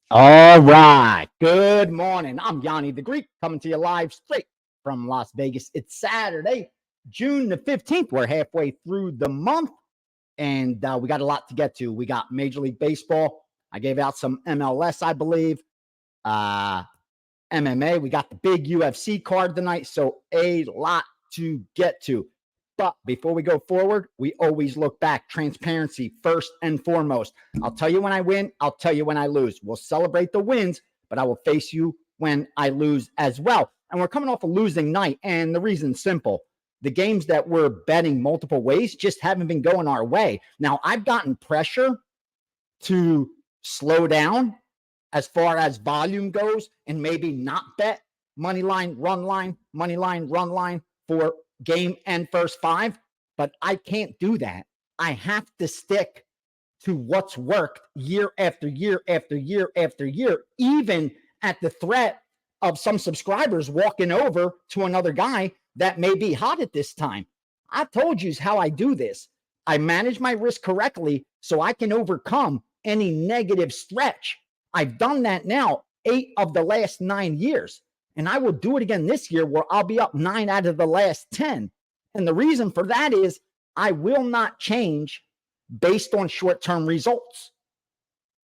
All right. Good morning. I'm Gianni the Greek coming to you live straight from Las Vegas. It's Saturday, June the 15th. We're halfway through the month and we got a lot to get to. We got Major League Baseball. I gave out some MLS, I believe. MMA. We got the big UFC card tonight. So a lot to get to. But before we go forward, we always look back. Transparency first and foremost. I'll tell you when I win. I'll tell you when I lose. We'll celebrate the wins, but I will face you when I lose as well. And we're coming off a losing night. And the reason's simple. The games that we're betting multiple ways just haven't been going our way. Now, I've gotten pressure to slow down as far as volume goes and maybe not bet money line, run line, money line, run line for game and first five, but I can't do that. I have to stick to what's worked year after year after year after year, even at the threat of some subscribers walking over to another guy that may be hot at this time. I told you how I do this. I manage my risk correctly so I can overcome any negative stretch. I've done that now 8 of the last 9 years. And I will do it again this year where I'll be up 9 out of the last 10. And the reason for that is I will not change based on short-term results.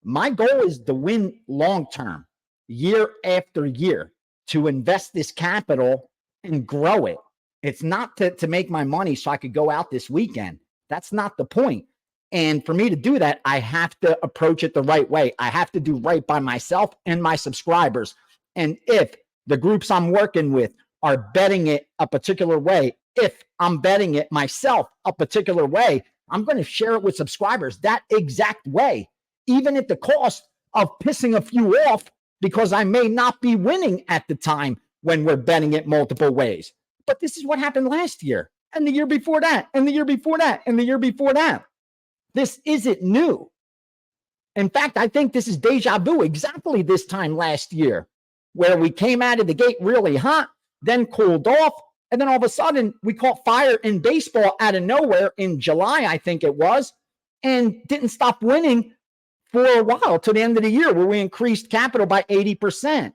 My goal is to win long-term, year after year, to invest this capital and grow it. It's not to make my money so I could go out this weekend. That's not the point. And for me to do that, I have to approach it the right way. I have to do right by myself and my subscribers. And if the groups I'm working with are betting it a particular way, if I'm betting it myself a particular way, I'm going to share it with subscribers that exact way, even at the cost of pissing a few off because I may not be winning at the time when we're betting it multiple ways. But this is what happened last year and the year before that and the year before that and the year before that. This isn't new. In fact, I think this is deja vu exactly this time last year, where we came out of the gate really hot, then cooled off, and then all of a sudden we caught fire in baseball out of nowhere in July, I think it was, and didn't stop winning for a while to the end of the year where we increased capital by 80%.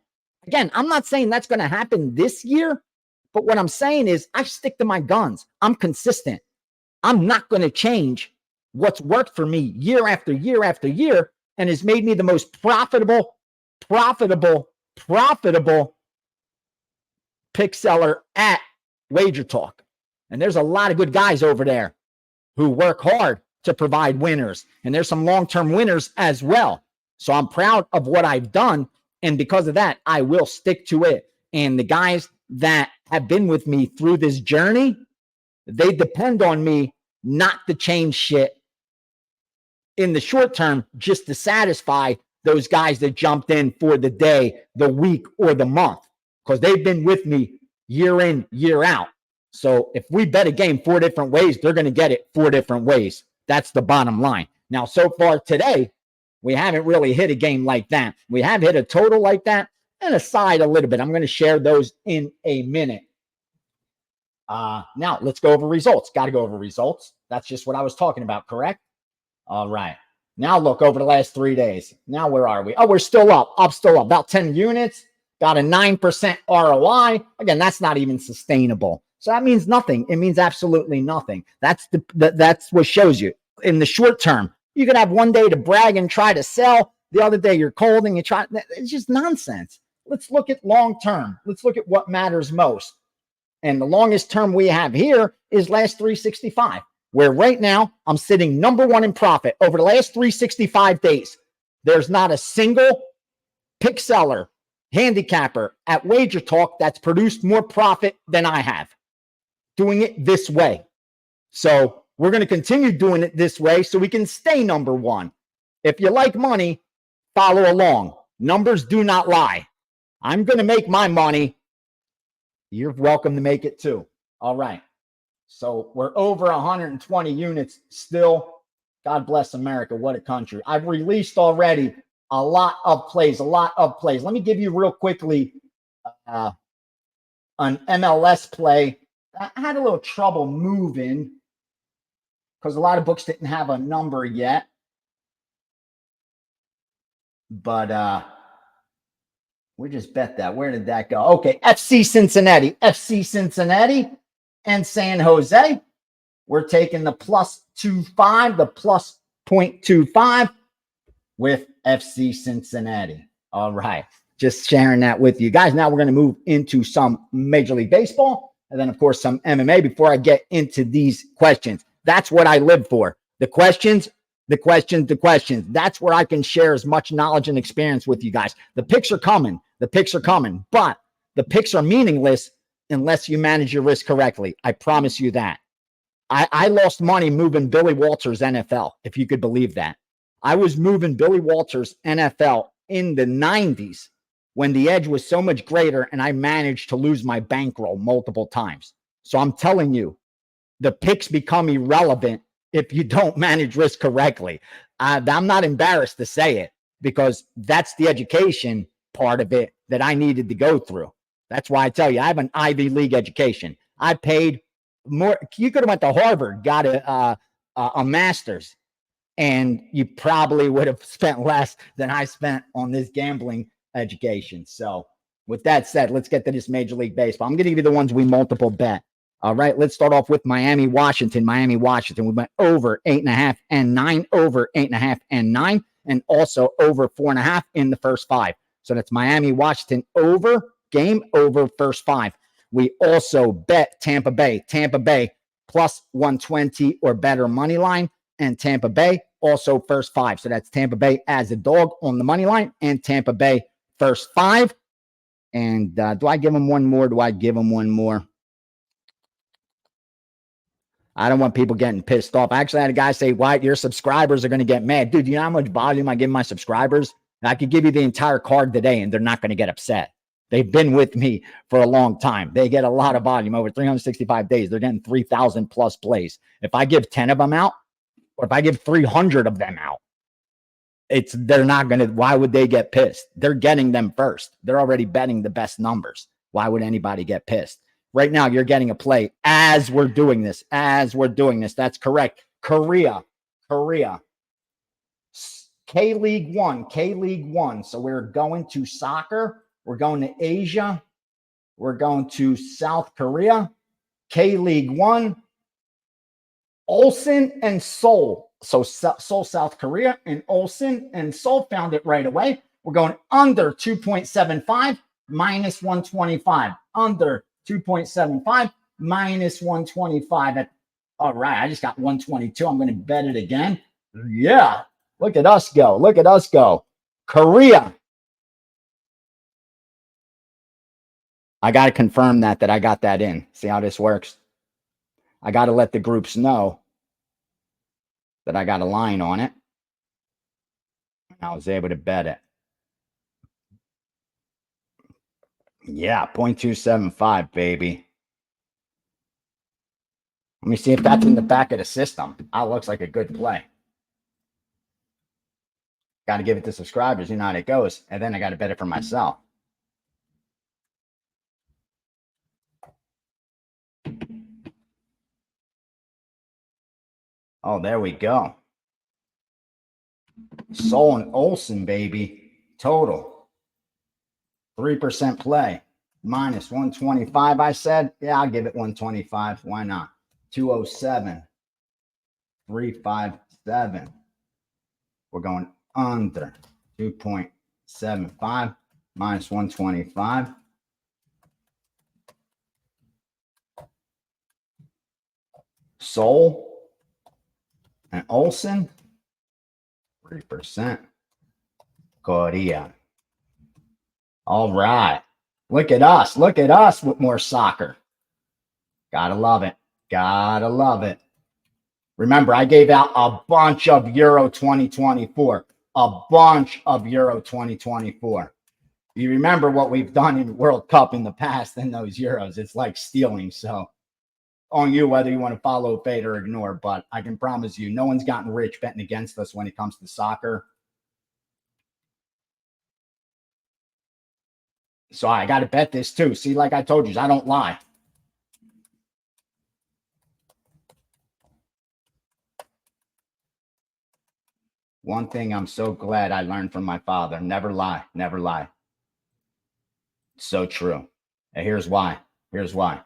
Again, I'm not saying that's going to happen this year, but what I'm saying is I stick to my guns. I'm consistent. I'm not going to change what's worked for me year after year after year and has made me the most profitable pick seller at Wager Talk. And there's a lot of good guys over there who work hard to provide winners. And there's some long-term winners as well. So I'm proud of what I've done. And because of that, I will stick to it. And the guys that have been with me through this journey, they depend on me not to change shit in the short term just to satisfy those guys that jumped in for the day, the week, or the month, because they've been with me year in, year out. So if we bet a game 4 different ways, they're going to get it 4 different ways. That's the bottom line. Now, so far today, we haven't really hit a game like that. We have hit a total like that and a side a little bit. I'm going to share those in a minute. Now, let's go over results. Got to go over results. That's just what I was talking about, correct? All right. Now look over the last 3 days. Now where are we? Oh, we're still up. Still up. About 10 units. Got a 9% ROI. Again, that's not even sustainable. So that means nothing. It means absolutely nothing. That's what shows you. In the short term, you can have one day to brag and try to sell. The other day you're cold and you try. It's just nonsense. Let's look at long term. Let's look at what matters most. And the longest term we have here is last 365. Where right now I'm sitting number 1 in profit over the last 365 days. There's not a single pick seller, handicapper at Wager Talk that's produced more profit than I have doing it this way. So we're going to continue doing it this way so we can stay number 1. If you like money, follow along. Numbers do not lie. I'm going to make my money. You're welcome to make it too. All right. So we're over 120 units still. God bless America. What a country. I've released already a lot of plays. Let me give you real quickly an MLS play. I had a little trouble moving because a lot of books didn't have a number yet. But we just bet that. Where did that go? Okay, FC Cincinnati and San Jose. We're taking the +2.5, the +0.25 with FC Cincinnati. All right. Just sharing that with you guys. Now we're going to move into some Major League Baseball and then, of course, some MMA before I get into these questions. That's what I live for. The questions. That's where I can share as much knowledge and experience with you guys. The picks are coming. But the picks are meaningless unless you manage your risk correctly. I promise you that. I lost money moving Billy Walters NFL, if you could believe that. I was moving Billy Walters NFL in the 90s when the edge was so much greater, and I managed to lose my bankroll multiple times. So I'm telling you, the picks become irrelevant if you don't manage risk correctly. I'm not embarrassed to say it because that's the education part of it that I needed to go through. That's why I tell you, I have an Ivy League education. I paid more. You could have went to Harvard, got a master's, and you probably would have spent less than I spent on this gambling education. So with that said, let's get to this Major League Baseball. I'm going to give you the ones we multiple bet. All right, let's start off with Miami, Washington. We went over 8.5 and 9, over 8.5 and 9, and also over 4.5 in the first 5. So that's Miami, Washington over, game over, first 5. We also bet Tampa Bay plus 120 or better money line, and Tampa Bay also first 5. So that's Tampa Bay as a dog on the money line and Tampa Bay first 5. And do I give them one more? I don't want people getting pissed off. I actually had a guy say, "Why your subscribers are going to get mad." Dude, you know how much volume I give my subscribers? I could give you the entire card today and they're not going to get upset. They've been with me for a long time. They get a lot of volume over 365 days. They're getting 3,000 plus plays. If I give 10 of them out, or if I give 300 of them out, they're not going to, why would they get pissed? They're getting them first. They're already betting the best numbers. Why would anybody get pissed? Right now, you're getting a play as we're doing this. That's correct. Korea. K-League 1. So we're going to soccer. We're going to Asia. We're going to South Korea. K-League 1. Olsen and Seoul. So Seoul, South Korea, and Olsen and Seoul found it right away. We're going under 2.75 minus 125. Under 2.75 minus 125. All right, I just got 122. I'm going to bet it again. Yeah, look at us go. Korea. I got to confirm that I got that in. See how this works? I got to let the groups know that I got a line on it. I was able to bet it. Yeah, 0.275, baby. Let me see if that's in the back of the system. That looks like a good play. Got to give it to subscribers. You know how it goes. And then I got to bet it for myself. Oh, there we go. Seoul and Olsen, baby. Total. 3% play. Minus 125, I said. Yeah, I'll give it 125. Why not? 207. 357. We're going under 2.75 minus 125. Seoul and Olsen, 3%. Korea. All right. Look at us with more soccer. Gotta love it. Remember, I gave out a bunch of Euro 2024. You remember what we've done in World Cup in the past in those Euros. It's like stealing. So on you whether you want to follow fate or ignore, but I can promise you no one's gotten rich betting against us when it comes to soccer. So I got to bet this too. See, like I told you, I don't lie. One thing I'm so glad I learned from my father, never lie, never lie. So true. And here's why. Here's why.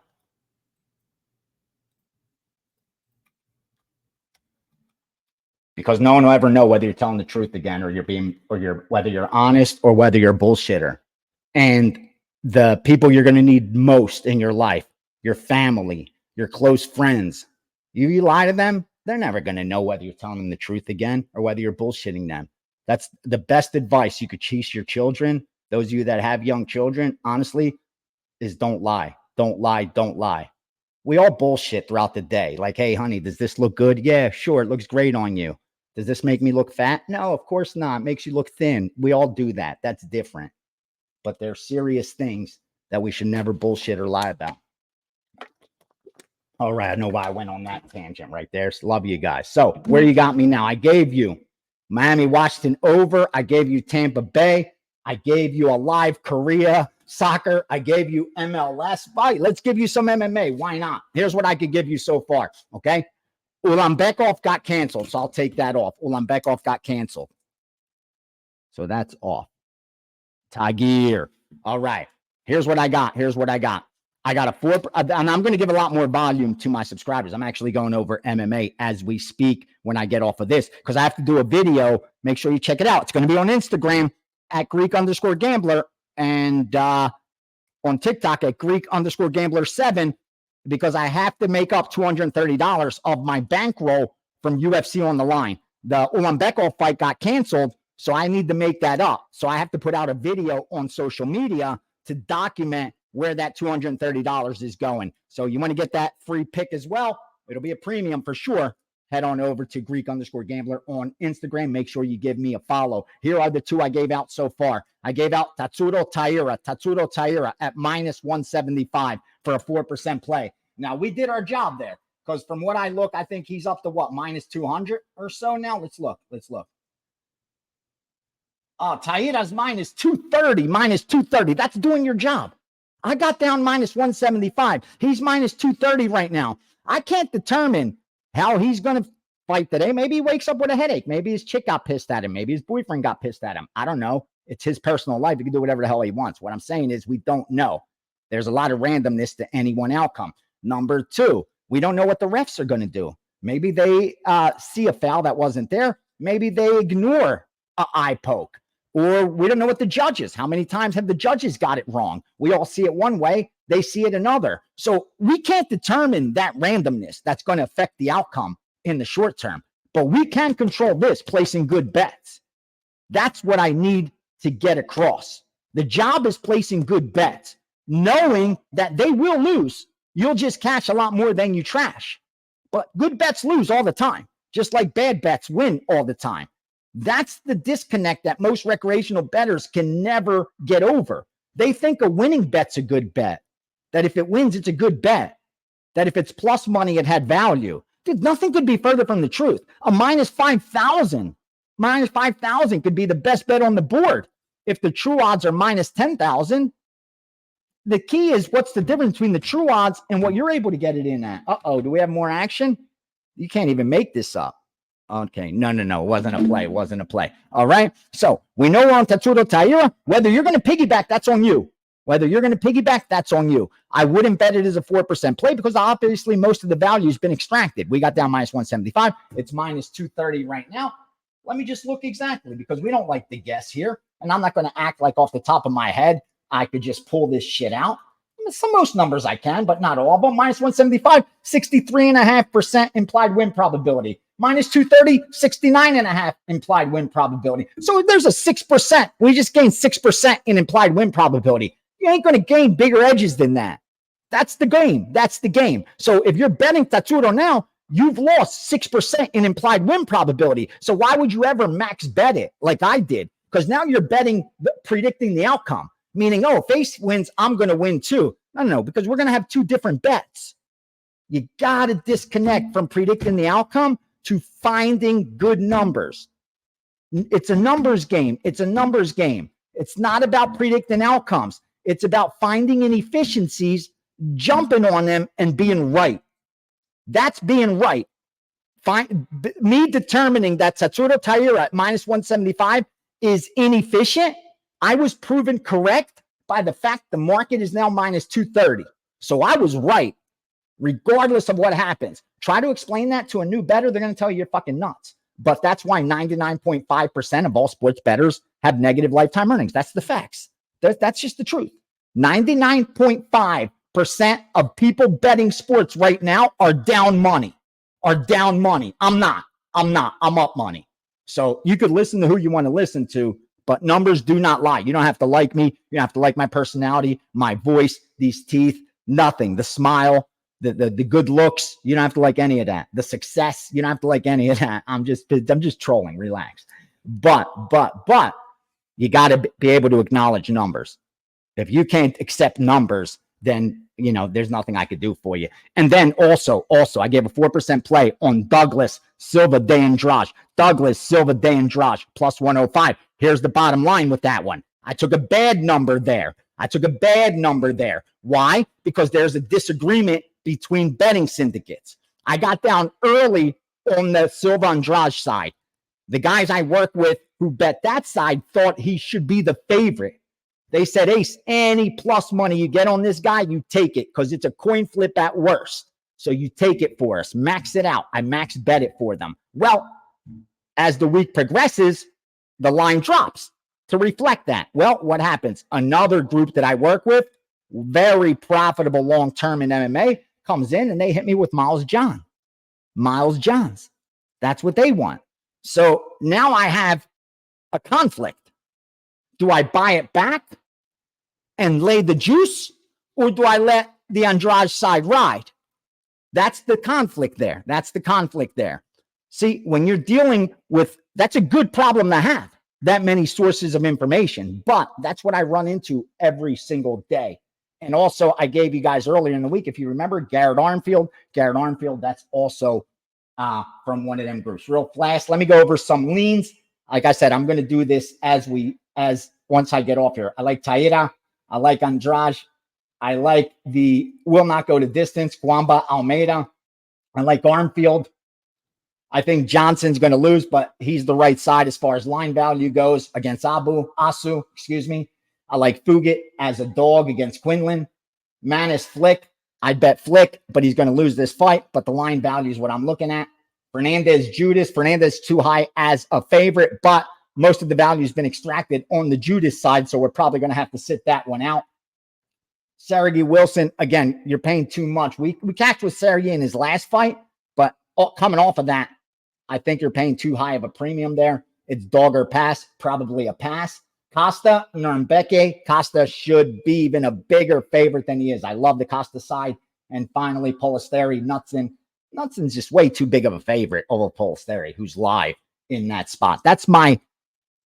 Because no one will ever know whether you're telling the truth again, or whether you're honest or whether you're a bullshitter. And the people you're going to need most in your life, your family, your close friends, you lie to them, they're never going to know whether you're telling them the truth again or whether you're bullshitting them. That's the best advice you could teach your children. Those of you that have young children, honestly, is don't lie. Don't lie. Don't lie. We all bullshit throughout the day. Like, hey, honey, does this look good? Yeah, sure. It looks great on you. Does this make me look fat? No, of course not. It makes you look thin. We all do that. That's different. But they're serious things that we should never bullshit or lie about. All right. I know why I went on that tangent right there. So love you guys. So where you got me now? I gave you Miami, Washington over. I gave you Tampa Bay. I gave you a live Korea soccer. I gave you MLS fight. Let's give you some MMA. Why not? Here's what I could give you so far. Okay. Ulanbekov got canceled. So I'll take that off. Ulanbekov got canceled. So that's off. Tagir. All right. Here's what I got. Here's what I got. I got a 4, and I'm going to give a lot more volume to my subscribers. I'm actually going over MMA as we speak when I get off of this, because I have to do a video. Make sure you check it out. It's going to be on Instagram at Greek_Gambler and on TikTok at Greek_Gambler7, because I have to make up $230 of my bankroll from UFC on the line. The Ulanbekov fight got canceled, so I need to make that up. So I have to put out a video on social media to document where that $230 is going. So you want to get that free pick as well. It'll be a premium for sure. Head on over to Greek_Gambler on Instagram. Make sure you give me a follow. Here are the two I gave out so far. I gave out Tatsuro Taira at -175 for a 4% play. Now, we did our job there, because from what I look, I think he's up to what, -200 or so now? Let's look. Taira's -230. That's doing your job. I got down -175. He's -230 right now. I can't determine how he's going to fight today. Maybe he wakes up with a headache. Maybe his chick got pissed at him. Maybe his boyfriend got pissed at him. I don't know. It's his personal life. He can do whatever the hell he wants. What I'm saying is we don't know. There's a lot of randomness to any one outcome. Number two, we don't know what the refs are going to do. Maybe they see a foul that wasn't there. Maybe they ignore an eye poke. Or we don't know what the judges. How many times have the judges got it wrong? We all see it one way. They see it another. So we can't determine that randomness that's going to affect the outcome in the short term. But we can control this, placing good bets. That's what I need to get across. The job is placing good bets, knowing that they will lose. You'll just cash a lot more than you trash. But good bets lose all the time, just like bad bets win all the time. That's the disconnect that most recreational bettors can never get over. They think a winning bet's a good bet, that if it wins, it's a good bet, that if it's plus money, it had value. Dude, nothing could be further from the truth. A -5,000 could be the best bet on the board. If the true odds are -10,000, the key is what's the difference between the true odds and what you're able to get it in at. Do we have more action? You can't even make this up. Okay, no. It wasn't a play. All right. So we know we're on Tatsuro Taira. Whether you're going to piggyback, that's on you. I wouldn't bet it as a 4% play because obviously most of the value has been extracted. We got down -175. It's -230 right now. Let me just look exactly, because we don't like to guess here. And I'm not going to act like off the top of my head I could just pull this shit out. Most numbers I can, but not all. But -175, 63.5% implied win probability. -230, 69.5% implied win probability. So there's a 6%. We just gained 6% in implied win probability. You ain't going to gain bigger edges than that. That's the game. So if you're betting Tatsuro now, you've lost 6% in implied win probability. So why would you ever max bet it like I did? Because now you're predicting the outcome. Meaning, if Ace wins, I'm going to win too. No, because we're going to have two different bets. You got to disconnect from predicting the outcome to finding good numbers. It's a numbers game. It's not about predicting outcomes. It's about finding inefficiencies, jumping on them, and being right. That's being right. Me determining that Tatsuro Taira at minus 175 is inefficient, I was proven correct by the fact the market is now minus 230. So I was right, regardless of what happens. Try to explain that to a new bettor, they're going to tell you you're fucking nuts. But that's why 99.5% of all sports bettors have negative lifetime earnings. That's the facts. That's just the truth. 99.5% of people betting sports right now are down money. I'm not. I'm up money. So you could listen to who you want to listen to, but numbers do not lie. You don't have to like me. You don't have to like my personality, my voice, these teeth, nothing. The smile, the good looks. You don't have to like any of that. The success, you don't have to like any of that. I'm just trolling. Relax. But you got to be able to acknowledge numbers. If you can't accept numbers, then, there's nothing I could do for you. And then also, I gave a 4% play on Douglas Silva de Andrade. Douglas Silva de Andrade, plus 105. Here's the bottom line with that one. I took a bad number there. Why? Because there's a disagreement between betting syndicates. I got down early on the Silva Andrade side. The guys I work with who bet that side thought he should be the favorite. They said, Ace, any plus money you get on this guy, you take it because it's a coin flip at worst. So you take it for us. Max it out. I max bet it for them. Well, as the week progresses, the line drops to reflect that. Well, what happens? Another group that I work with, very profitable long-term in MMA, comes in and they hit me with Miles Johns. That's what they want. So now I have a conflict. Do I buy it back and lay the juice, or do I let the Andrade side ride? That's the conflict there. See, when you're dealing with, that's a good problem to have, that many sources of information, but that's what I run into every single day. And also, I gave you guys earlier in the week, if you remember, Garrett Armfield, that's also from one of them groups. Real fast, let me go over some leans. Like I said, I'm going to do this as once I get off here. I like Taira. I like Andrade. I like the will not go to distance, Guamba Almeida. I like Armfield. I think Johnson's going to lose, but he's the right side as far as line value goes against Asu. I like Fugit as a dog against Quinlan. Manis Flick. I bet Flick, but he's going to lose this fight. But the line value is what I'm looking at. Fernandez too high as a favorite, but most of the value has been extracted on the Judas side, so we're probably going to have to sit that one out. Sergey Wilson, again, you're paying too much. We catched with Sergey in his last fight, but coming off of that, I think you're paying too high of a premium there. It's dog or pass, probably a pass. Costa, Nurembeke. Costa should be even a bigger favorite than he is. I love the Costa side. And finally, Polisteri, Knudsen. Knudsen's just way too big of a favorite over Polisteri, who's live in that spot. That's my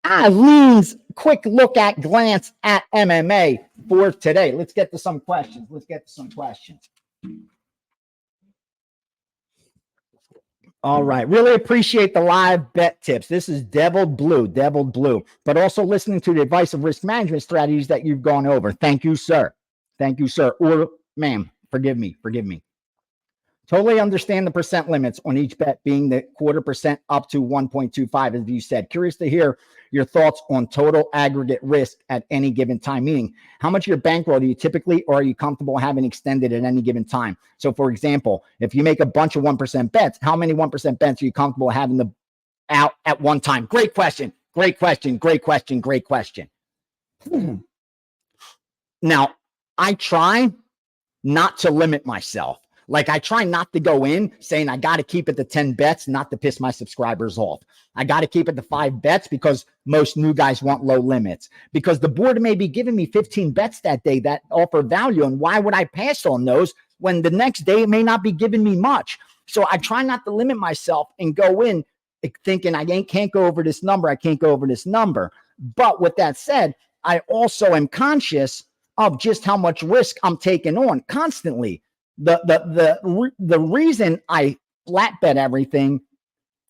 leans quick glance at MMA for today. Let's get to some questions. All right. Really appreciate the live bet tips. This is deviled blue, but also listening to the advice of risk management strategies that you've gone over. Thank you, sir. Or ma'am, forgive me. Totally understand the percent limits on each bet being the 0.25% up to 1.25, as you said. Curious to hear your thoughts on total aggregate risk at any given time, meaning how much of your bankroll do you typically, or are you comfortable having extended at any given time? So, for example, if you make a bunch of 1% bets, how many 1% bets are you comfortable having out at one time? Great question. Now, I try not to limit myself. Like, I try not to go in saying I got to keep it to 10 bets, not to piss my subscribers off. I got to keep it to 5 bets because most new guys want low limits. Because the board may be giving me 15 bets that day that offer value. And why would I pass on those when the next day it may not be giving me much? So I try not to limit myself and go in thinking I can't go over this number. But with that said, I also am conscious of just how much risk I'm taking on constantly. The reason I flat bet everything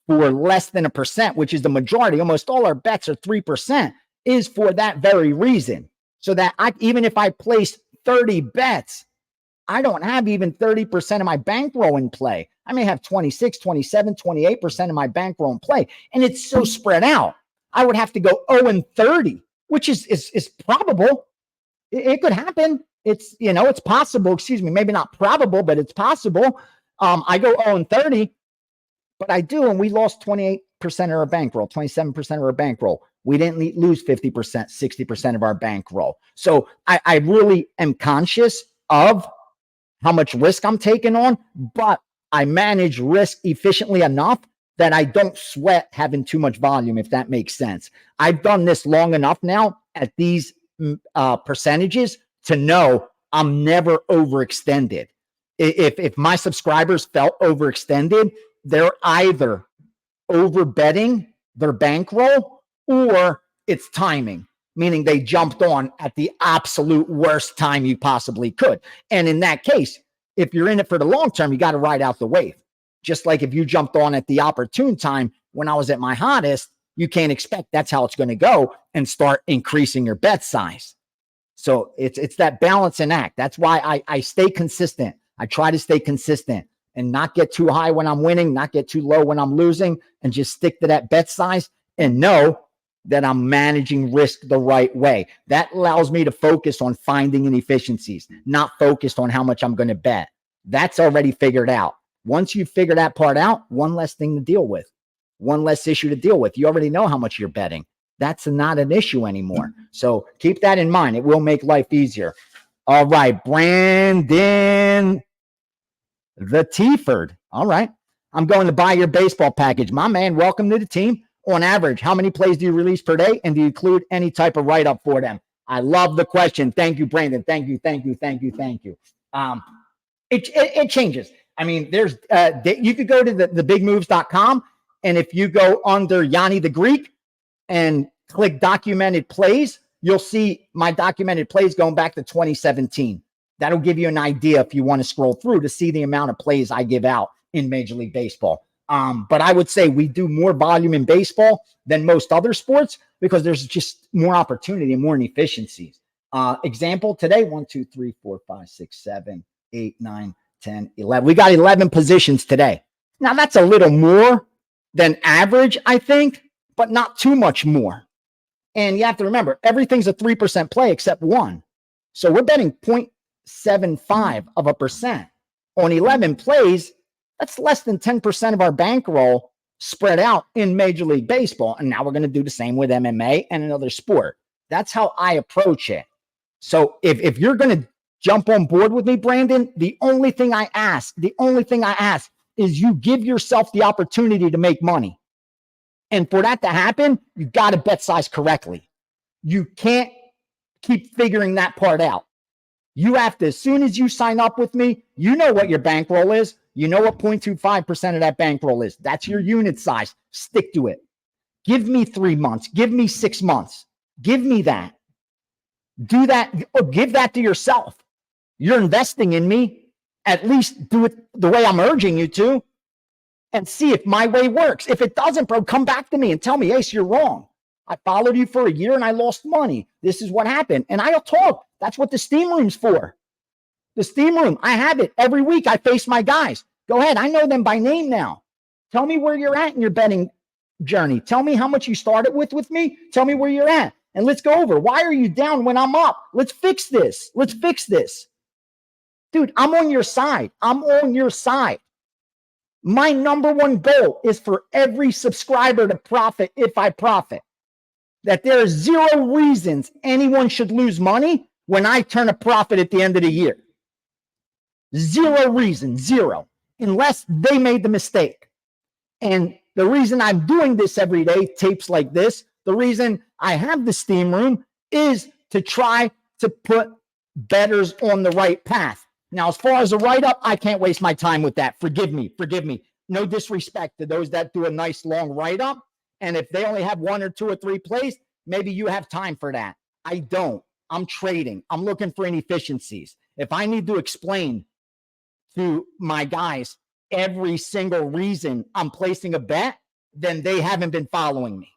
for less than 1%, which is the majority, almost all our bets are 3%, is for that very reason. So that even if I place 30 bets, I don't have even 30% of my bankroll in play. I may have 26, 27, 28% of my bankroll in play, and it's so spread out. I would have to go 0-30, which is probable. It could happen. It's, it's possible. Excuse me, maybe not probable, but it's possible. I go 0-30, but I do, and we lost 28% of our bankroll, 27% of our bankroll. We didn't lose 50%, 60% of our bankroll. So I really am conscious of how much risk I'm taking on, but I manage risk efficiently enough that I don't sweat having too much volume, if that makes sense. I've done this long enough now at these percentages to know I'm never overextended. If my subscribers felt overextended, they're either over betting their bankroll or it's timing, meaning they jumped on at the absolute worst time you possibly could. And in that case, if you're in it for the long term, you got to ride out the wave. Just like if you jumped on at the opportune time when I was at my hottest, you can't expect that's how it's going to go and start increasing your bet size. So it's that balancing act. That's why I stay consistent. I try to stay consistent and not get too high when I'm winning, not get too low when I'm losing, and just stick to that bet size and know that I'm managing risk the right way. That allows me to focus on finding inefficiencies, not focused on how much I'm going to bet. That's already figured out. Once you figure that part out, one less thing to deal with, one less issue to deal with. You already know how much you're betting. That's not an issue anymore. So keep that in mind. It will make life easier. All right, Brandon the T-Ford. All right. I'm going to buy your baseball package. My man, welcome to the team. On average, how many plays do you release per day? And do you include any type of write-up for them? I love the question. Thank you, Brandon. Thank you. It changes. I mean, there's you could go to the bigmoves.com, and if you go under Gianni the Greek and click documented plays, you'll see my documented plays going back to 2017. That'll give you an idea if you want to scroll through to see the amount of plays I give out in Major League Baseball. But I would say we do more volume in baseball than most other sports because there's just more opportunity and more inefficiencies. Example today, 1, 2, 3, 4, 5, 6, 7, 8, 9, 10, 11. We got 11 positions today. Now that's a little more than average, I think, but not too much more. And you have to remember, everything's a 3% play except one. So we're betting 0.75% on 11 plays. That's less than 10% of our bankroll spread out in Major League Baseball. And now we're going to do the same with MMA and another sport. That's how I approach it. So if you're going to jump on board with me, Brandon, the only thing I ask is you give yourself the opportunity to make money. And for that to happen, you got to bet size correctly. You can't keep figuring that part out. You have to, as soon as you sign up with me, you know what your bankroll is. You know what 0.25% of that bankroll is. That's your unit size. Stick to it. Give me 3 months. Give me 6 months. Give me that. Do that. Or give that to yourself. You're investing in me. At least do it the way I'm urging you to and see if my way works. If it doesn't, bro, come back to me and tell me, Ace, you're wrong. I followed you for a year and I lost money. This is what happened. And I'll talk. That's what the steam room's for. The steam room, I have it every week. I face my guys. Go ahead. I know them by name now. Tell me where you're at in your betting journey. Tell me how much you started with me. Tell me where you're at. And let's go over. Why are you down when I'm up? Let's fix this. Let's fix this. Dude, I'm on your side. I'm on your side. My number one goal is for every subscriber to profit if I profit. That there are 0 reasons anyone should lose money when I turn a profit at the end of the year. 0 reason, 0, unless they made the mistake. And the reason I'm doing this every day, tapes like this, the reason I have the steam room is to try to put bettors on the right path. Now, as far as a write-up, I can't waste my time with that. Forgive me. No disrespect to those that do a nice long write-up. And if they only have 1 or 2 or 3 plays, maybe you have time for that. I don't. I'm trading. I'm looking for inefficiencies. If I need to explain to my guys every single reason I'm placing a bet, then they haven't been following me.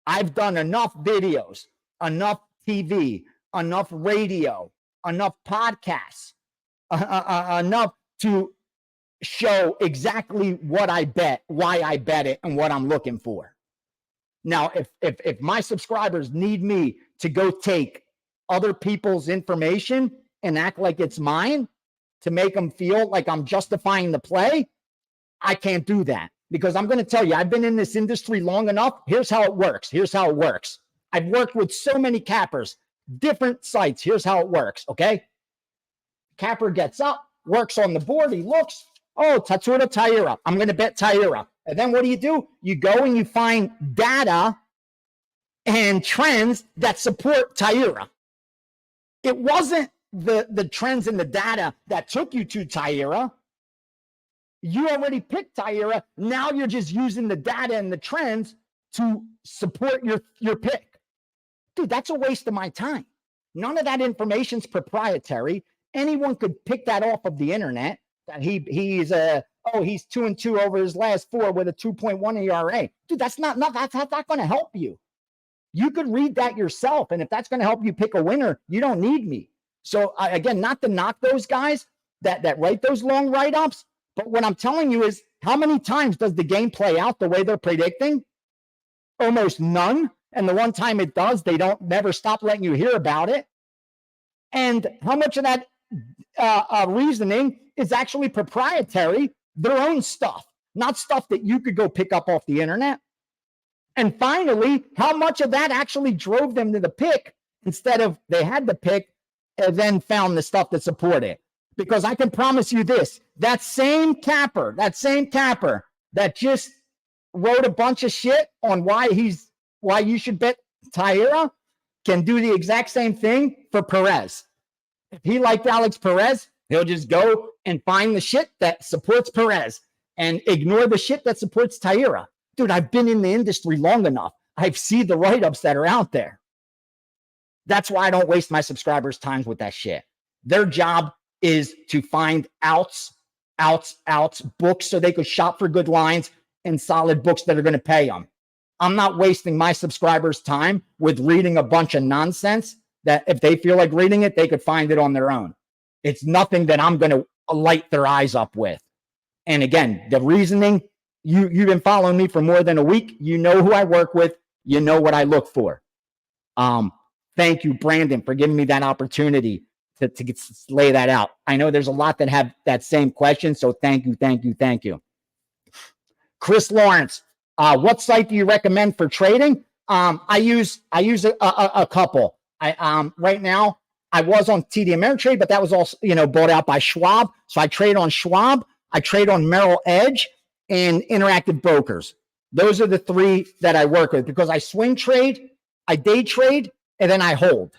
I've done enough videos, enough TV, enough radio, enough podcasts, enough to show exactly what I bet, why I bet it, and what I'm looking for. Now, if my subscribers need me to go take other people's information and act like it's mine to make them feel like I'm justifying the play, I can't do that, because I'm going to tell you, I've been in this industry long enough. Here's how it works. I've worked with so many cappers, different sites. Here's how it works. Okay. Capper gets up, works on the board. He looks, oh, Tatsura Taira. I'm going to bet Taira. And then what do? You go and you find data and trends that support Taira. It wasn't the trends in the data that took you to Taira. You already picked Taira. Now you're just using the data and the trends to support your pick. Dude, that's a waste of my time. None of that information's proprietary. Anyone could pick that off of the internet. That he's 2-2 over his last 4 with a 2.1 ERA. Dude, that's not going to help you. You could read that yourself, and if that's going to help you pick a winner, you don't need me. So again, not to knock those guys that write those long write-ups, but what I'm telling you is, how many times does the game play out the way they're predicting? Almost none. And the one time it does, they don't never stop letting you hear about it. And how much of that reasoning is actually proprietary, their own stuff, not stuff that you could go pick up off the internet? And finally, how much of that actually drove them to the pick instead of they had the pick and then found the stuff that support it? Because I can promise you this, that same capper that just wrote a bunch of shit on why you should bet Taira can do the exact same thing for Perez. If he liked Alex Perez, he'll just go and find the shit that supports Perez and ignore the shit that supports Taira. Dude, I've been in the industry long enough. I've seen the write-ups that are out there. That's why I don't waste my subscribers' time with that shit. Their job is to find outs, books so they could shop for good lines and solid books that are going to pay them. I'm not wasting my subscribers' time with reading a bunch of nonsense that if they feel like reading it, they could find it on their own. It's nothing that I'm going to light their eyes up with. And again, the reasoning, you've been following me for more than a week. You know who I work with. You know what I look for. Thank you, Brandon, for giving me that opportunity to lay that out. I know there's a lot that have that same question, so thank you. Chris Lawrence, what site do you recommend for trading? I use a couple. Right now I was on TD Ameritrade, but that was also bought out by Schwab. So I trade on Schwab, I trade on Merrill Edge, and Interactive Brokers. Those are the 3 that I work with, because I swing trade, I day trade, and then I hold.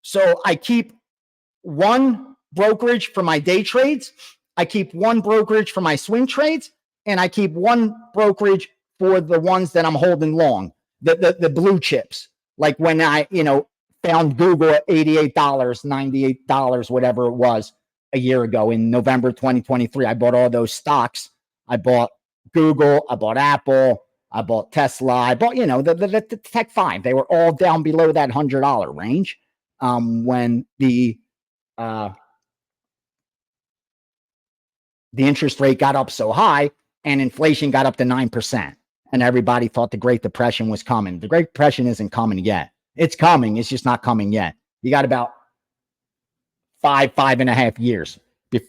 So I keep one brokerage for my day trades, I keep one brokerage for my swing trades, and I keep one brokerage for the ones that I'm holding long, the blue chips. Like when I, found Google at $88, $98, whatever it was a year ago in November 2023, I bought all those stocks. I bought Google, I bought Apple, I bought Tesla, I bought, the Tech 5. They were all down below that $100 range when the interest rate got up so high and inflation got up to 9%. And everybody thought the Great Depression was coming. The Great Depression isn't coming yet. It's coming. It's just not coming yet. You got about 5.5 years,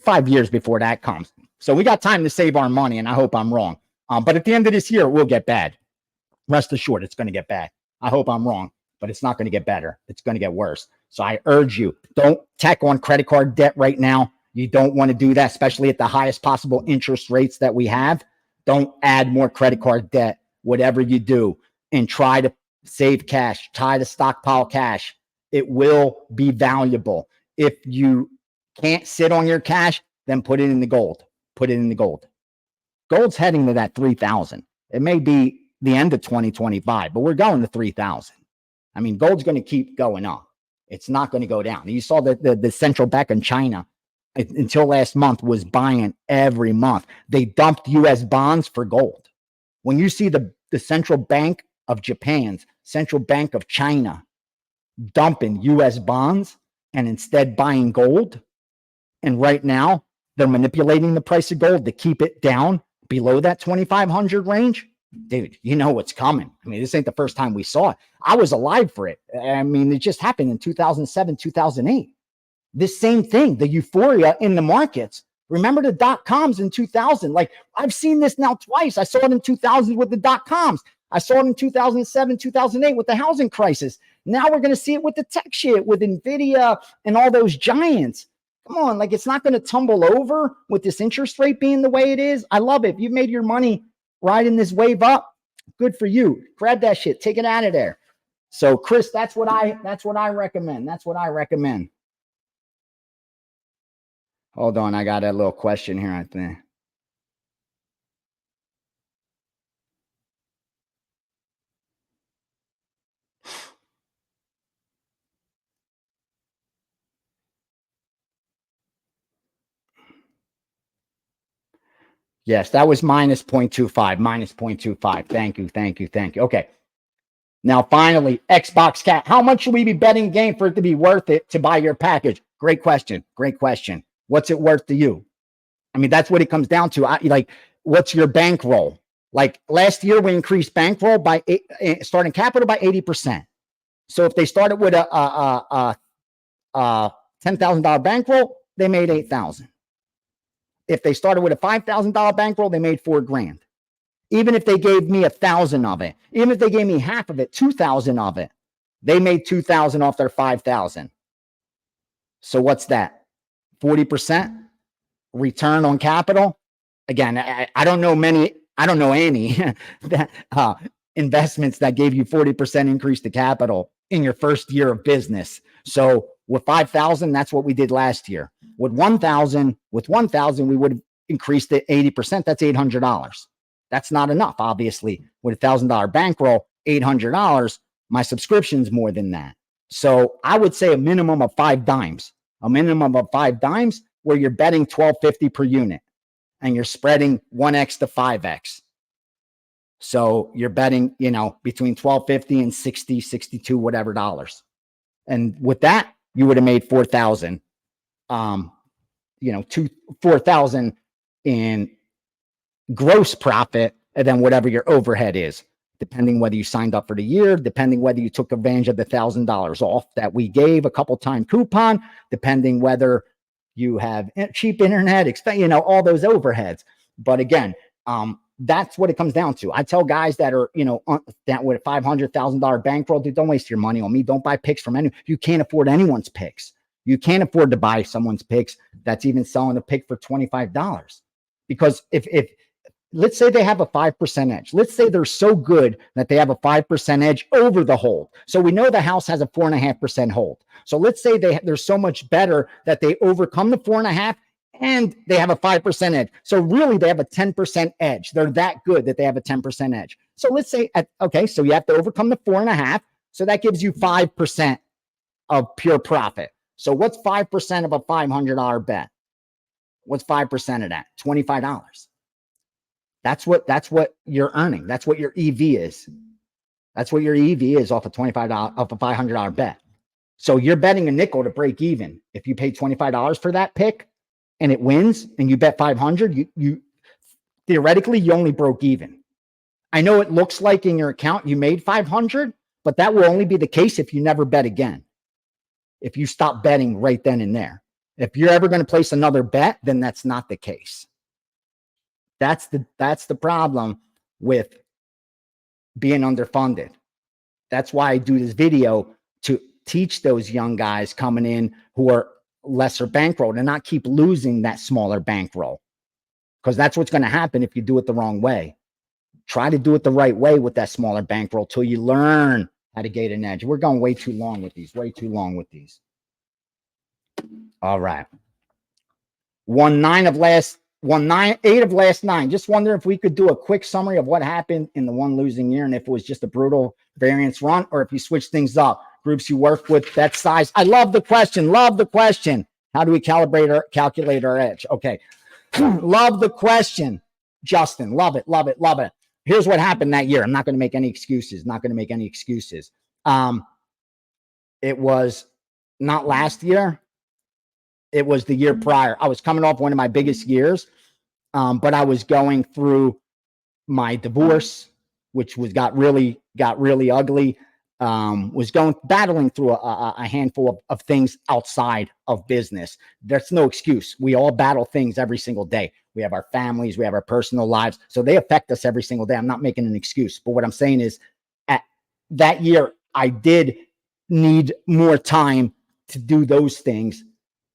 5 years before that comes. So we got time to save our money, and I hope I'm wrong. But at the end of this year, it will get bad. Rest assured, it's going to get bad. I hope I'm wrong, but it's not going to get better. It's going to get worse. So I urge you, don't tack on credit card debt right now. You don't want to do that, especially at the highest possible interest rates that we have. Don't add more credit card debt, whatever you do, and try to save cash, try to stockpile cash. It will be valuable. If you can't sit on your cash, then put it in the gold. Put it in the gold. Gold's heading to that 3,000. It may be the end of 2025, but we're going to 3,000. I mean, gold's going to keep going up. It's not going to go down. You saw that the central bank in China until last month was buying every month. They dumped U.S. bonds for gold. When you see the central bank of Japan's, central bank of China dumping U.S. bonds and instead buying gold, and right now they're manipulating the price of gold to keep it down below that 2,500 range. Dude, you know what's coming. I mean, this ain't the first time we saw it. I was alive for it. I mean, it just happened in 2007, 2008. This same thing, the euphoria in the markets. Remember the .coms in 2000? Like, I've seen this now twice. I saw it in 2000 with the .coms. I saw it in 2007, 2008 with the housing crisis. Now we're going to see it with the tech shit, with NVIDIA and all those giants. Come on, like, it's not going to tumble over with this interest rate being the way it is. I love it. If you've made your money riding this wave up, good for you. Grab that shit. Take it out of there. So, Chris, that's what I recommend. That's what I recommend. Hold on, I got a little question here, I think. Yes, that was minus 0.25, minus 0.25. Thank you, thank you, thank you. Okay. Now, finally, Xbox Cat. How much should we be betting game for it to be worth it to buy your package? Great question. Great question. What's it worth to you? I mean, that's what it comes down to. Like, what's your bankroll? Like, last year, we increased bankroll by starting capital by 80%. So if they started with a $10,000 bankroll, they made $8,000. If they started with a $5,000 bankroll, they made $4,000. Even if they gave me 1,000 of it, even if they gave me half of it, 2,000 of it, they made 2,000 off their 5,000. So what's that? 40% return on capital. Again, I don't know any that, investments that gave you 40% increase to capital in your first year of business. So with 5,000, that's what we did last year. With 1,000, we would have increased it 80%. That's $800. That's not enough, obviously. With $1,000 bankroll, $800, my subscription's more than that. So I would say a minimum of 5 dimes, where you're betting $12.50 per unit and you're spreading 1x to 5x. So you're betting, between $12.50 and 60, 62, whatever dollars. And with that, you would have made 4,000, 4,000 in gross profit, and then whatever your overhead is, depending whether you signed up for the year, depending whether you took advantage of the $1,000 off that we gave a couple time coupon, depending whether you have cheap internet, all those overheads. But again, that's what it comes down to. I tell guys that are, that with a $500,000 bankroll, dude, don't waste your money on me. Don't buy picks from anyone. You can't afford anyone's picks. You can't afford to buy someone's picks that's even selling a pick for $25. Because if let's say they have a 5% edge. Let's say they're so good that they have a 5% edge over the hold. So we know the house has a 4.5% hold. So let's say they're so much better that they overcome the 4.5 and they have a 5% edge. So really they have a 10% edge. They're that good that they have a 10% edge. So let's say, so you have to overcome the 4.5. So that gives you 5% of pure profit. So what's 5% of a $500 bet? What's 5% of that? $25. That's what you're earning. That's what your EV is. That's what your EV is off a $25 off a $500 bet. So you're betting a nickel to break even. If you pay $25 for that pick and it wins and you bet 500, you theoretically you only broke even. I know it looks like in your account you made 500, but that will only be the case if you never bet again. If you stop betting right then and there. If you're ever going to place another bet, then that's not the case. That's the problem with being underfunded. That's why I do this video, to teach those young guys coming in who are lesser bankroll to not keep losing that smaller bankroll, because that's what's going to happen if you do it the wrong way. Try to do it the right way with that smaller bankroll till you learn how to get an edge. We're going way too long with these. All right. 8 of last 9. Just wonder if we could do a quick summary of what happened in the one losing year, and if it was just a brutal variance run, or if you switch things up. Groups you work with, bet size. I love the question. How do we calculate our edge? Okay. Love the question, Justin. Love it. Here's what happened that year. I'm not going to make any excuses. It was not last year. It was the year prior. I was coming off one of my biggest years, but I was going through my divorce, which got really ugly. Was battling through a handful of things outside of business. That's no excuse. We all battle things every single day. We have our families, we have our personal lives, so they affect us every single day. I'm not making an excuse, but what I'm saying is, at that year, I did need more time to do those things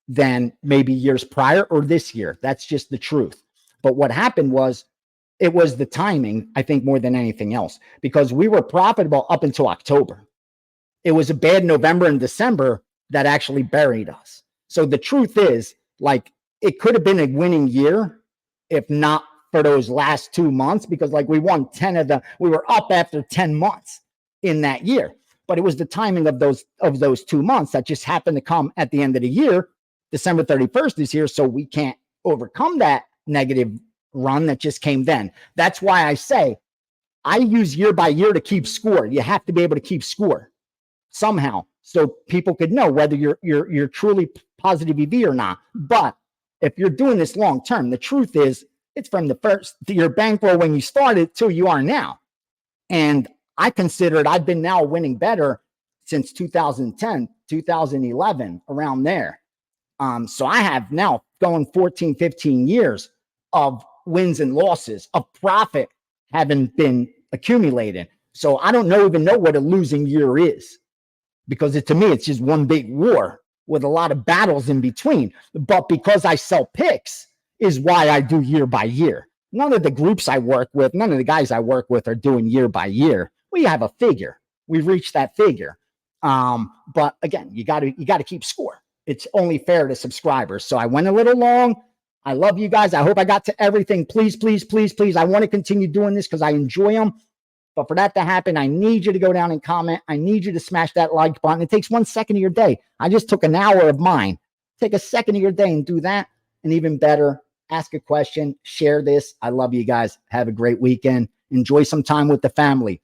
than maybe years prior or this year. That's just the truth. But what happened was, it was the timing, I think, more than anything else, because we were profitable up until October. It was a bad November and December that actually buried us. So the truth is, like, it could have been a winning year if not for those last 2 months, because like we won 10 of we were up after 10 months in that year. But it was the timing of those 2 months that just happened to come at the end of the year, December 31st this year. So we can't overcome that negative run that just came then. That's why I say I use year by year to keep score. You have to be able to keep score somehow, so people could know whether you're truly positive EV or not. But if you're doing this long term, the truth is, it's from the first to your bankroll when you started till you are now. And I consider it, I've been now winning better since 2010, 2011, around there. So I have now going 14, 15 years of wins and losses, of profit having been accumulated. So I don't even know what a losing year is, because to me, it's just one big war with a lot of battles in between. But because I sell picks is why I do year by year. None of the groups I work with, none of the guys I work with are doing year by year. We have a figure. We've reached that figure. But again, you got to keep score. It's only fair to subscribers. So I went a little long. I love you guys. I hope I got to everything. Please, please, please, please. I want to continue doing this because I enjoy them. But for that to happen, I need you to go down and comment. I need you to smash that like button. It takes 1 second of your day. I just took an hour of mine. Take a second of your day and do that. And even better, ask a question, share this. I love you guys. Have a great weekend. Enjoy some time with the family.